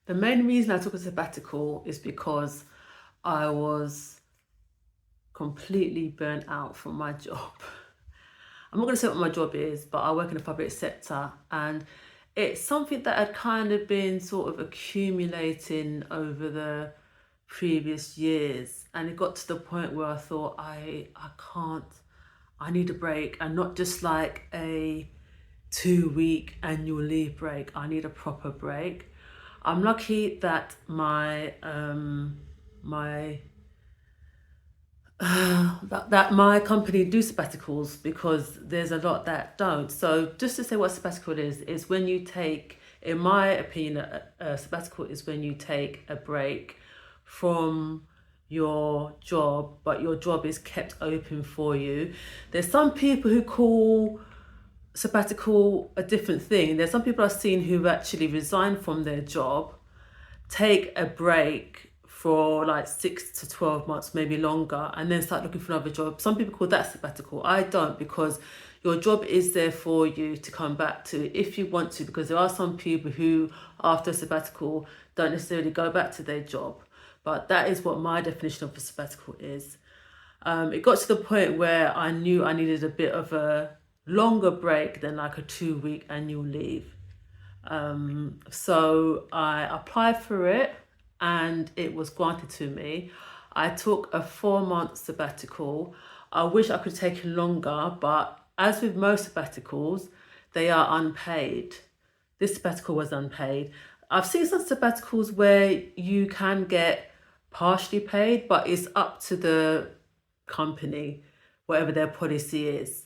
The main reason I took a sabbatical is because I was completely burnt out from my job. I'm not going to say what my job is, but I work in the public sector, and it's something that had kind of been sort of accumulating over the previous years, and it got to the point where I thought I can't, I need a break, and not just like a 2 week annual leave break. I need a proper break. I'm lucky that my that my company do sabbaticals, because there's a lot that don't. So just to say what sabbatical is when you take, in my opinion, a sabbatical is when you take a break from your job, but your job is kept open for you. There's some people who call sabbatical a different thing. There's some people I've seen who actually resign from their job, take a break for like 6 to 12 months, maybe longer, and then start looking for another job. Some people call that sabbatical. I don't, because your job is there for you to come back to if you want to, because there are some people who, after a sabbatical, don't necessarily go back to their job. But that is what my definition of a sabbatical is. It got to the point where I knew I needed a bit of a longer break than like a 2 week annual leave. So I applied for it and it was granted to me. I took a 4 month sabbatical. I wish I could take it longer, but as with most sabbaticals, they are unpaid. This sabbatical was unpaid. I've seen some sabbaticals where you can get partially paid, but it's up to the company, whatever their policy is.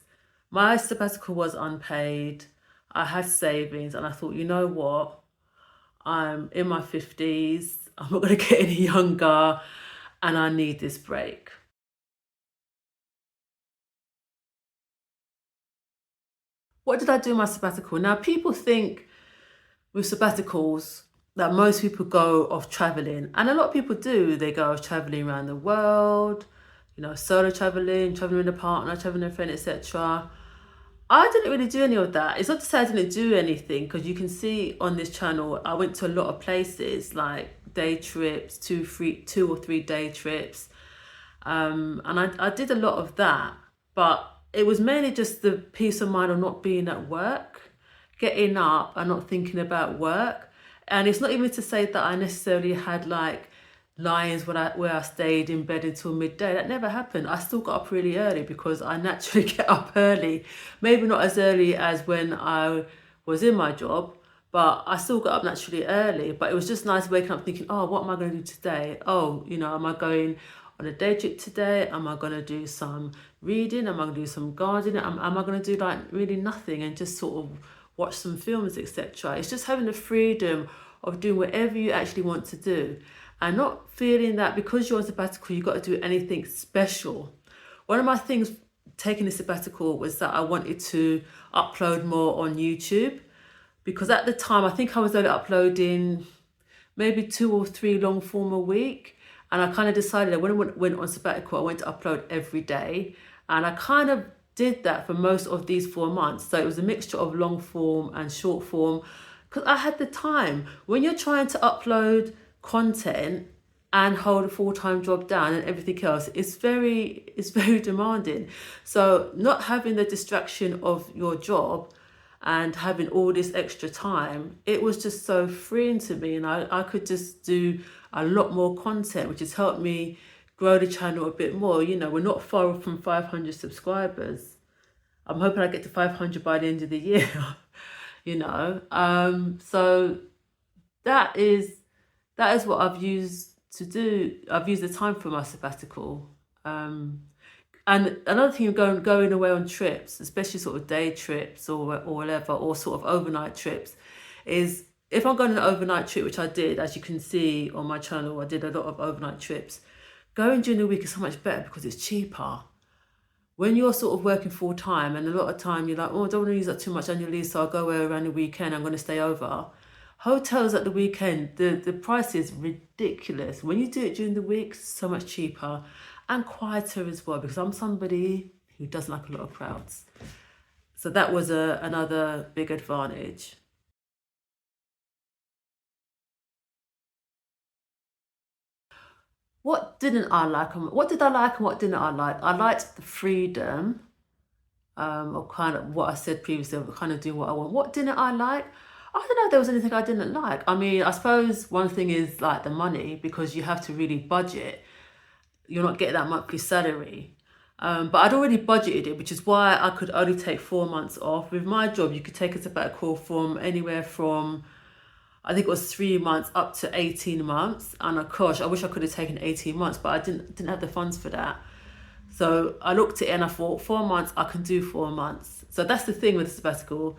My sabbatical was unpaid. I had savings, and I thought, you know what? I'm in my 50s. I'm not going to get any younger, and I need this break. What did I do in my sabbatical? Now, people think with sabbaticals that most people go off traveling, and a lot of people do. They go off traveling around the world, solo traveling, traveling with a partner, traveling with a friend, etc. I didn't really do any of that. It's not to say I didn't do anything, because you can see on this channel I went to a lot of places, like day trips, 2 or 3 day trips, and I did a lot of that. But it was mainly just the peace of mind of not being at work, getting up and not thinking about work. And it's not even to say that I necessarily had like lions where I stayed in bed until midday. That never happened. I still got up really early because I naturally get up early. Maybe not as early as when I was in my job, but I still got up naturally early. But it was just nice waking up thinking, oh, what am I going to do today? Oh, am I going on a day trip today? Am I going to do some reading? Am I going to do some gardening? Am I going to do like really nothing and just sort of watch some films, etc.? It's just having the freedom of doing whatever you actually want to do, and not feeling that because you're on sabbatical, you've got to do anything special. One of my things taking a sabbatical was that I wanted to upload more on YouTube, because at the time I think I was only uploading maybe 2 or 3 long form a week. And I kind of decided that when I went on sabbatical, I went to upload every day. And I kind of did that for most of these 4 months. So it was a mixture of long form and short form, because I had the time. When you're trying to upload content and hold a full-time job down and everything else, it's very demanding. So not having the distraction of your job and having all this extra time, it was just so freeing to me, and I could just do a lot more content, which has helped me grow the channel a bit more. We're not far off from 500 subscribers. I'm hoping I get to 500 by the end of the year. So that is what I've used to do. I've used the time for my sabbatical. And another thing, going away on trips, especially sort of day trips or whatever, or sort of overnight trips, is if I'm going on an overnight trip, which I did, as you can see on my channel, I did a lot of overnight trips. Going during the week is so much better because it's cheaper. When you're sort of working full time, and a lot of time you're like, oh, I don't want to use up too much annual leave, so I'll go away around the weekend, I'm going to stay over. Hotels at the weekend, the price is ridiculous. When you do it during the week, so much cheaper and quieter as well, because I'm somebody who doesn't like a lot of crowds. So that was another big advantage. What didn't I like and what did I like and what didn't I like? I liked the freedom of kind of what I said previously, of kind of doing what I want. What didn't I like? I don't know if there was anything I didn't like. I mean, I suppose one thing is like the money, because you have to really budget. You're not getting that monthly salary. But I'd already budgeted it, which is why I could only take 4 months off. With my job, you could take a sabbatical from anywhere from, I think it was 3 months up to 18 months. And of course, I wish I could have taken 18 months, but I didn't have the funds for that. So I looked at it and I thought 4 months, I can do 4 months. So that's the thing with sabbatical,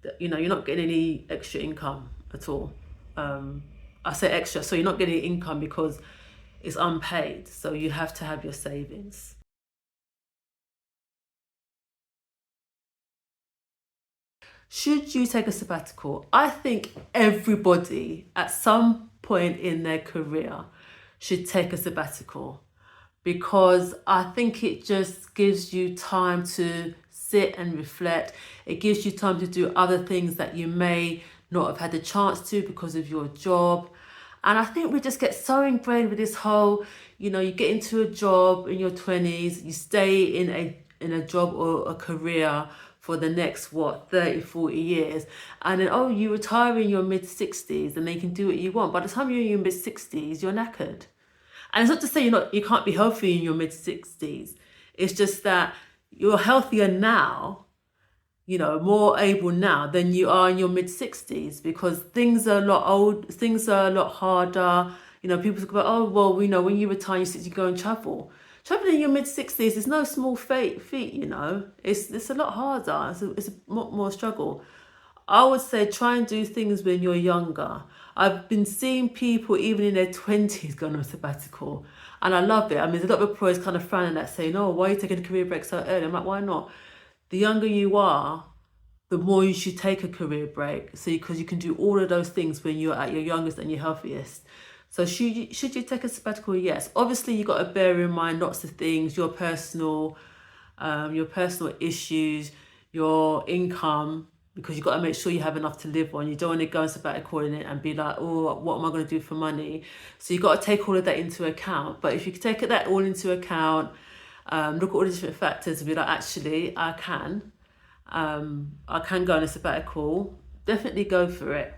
that, you know, you're not getting any extra income at all. I say extra, so you're not getting income because it's unpaid. So you have to have your savings. Should you take a sabbatical? I think everybody at some point in their career should take a sabbatical, because I think it just gives you time to sit and reflect. It gives you time to do other things that you may not have had the chance to because of your job. And I think we just get so ingrained with this whole, you know, you get into a job in your 20s, you stay in a job or a career for the next, what, 30, 40 years. And then, oh, you retire in your mid 60s and then you can do what you want. By the time you're in your mid 60s, you're knackered. And it's not to say you can't be healthy in your mid 60s. It's just that you're healthier now, you know, more able now than you are in your mid 60s, because things are a lot harder. You know, people talk about, oh, well, we know when you retire, you go and travel. Traveling in your mid 60s is no small feat, you know. It's a lot harder. It's a lot more struggle. I would say try and do things when you're younger. I've been seeing people even in their 20s going on a sabbatical, and I love it. I mean, a lot of employers kind of frown at that, saying, oh, why are you taking a career break so early? I'm like, why not? The younger you are, the more you should take a career break. So because you can do all of those things when you're at your youngest and your healthiest. So should you take a sabbatical? Yes. Obviously, you've got to bear in mind lots of things, your personal issues, your income, because you've got to make sure you have enough to live on. You don't want to go on sabbatical in it and be like, oh, what am I going to do for money? So you've got to take all of that into account. But if you take that all into account, look at all the different factors and be like, actually, I can go on a sabbatical. Definitely go for it.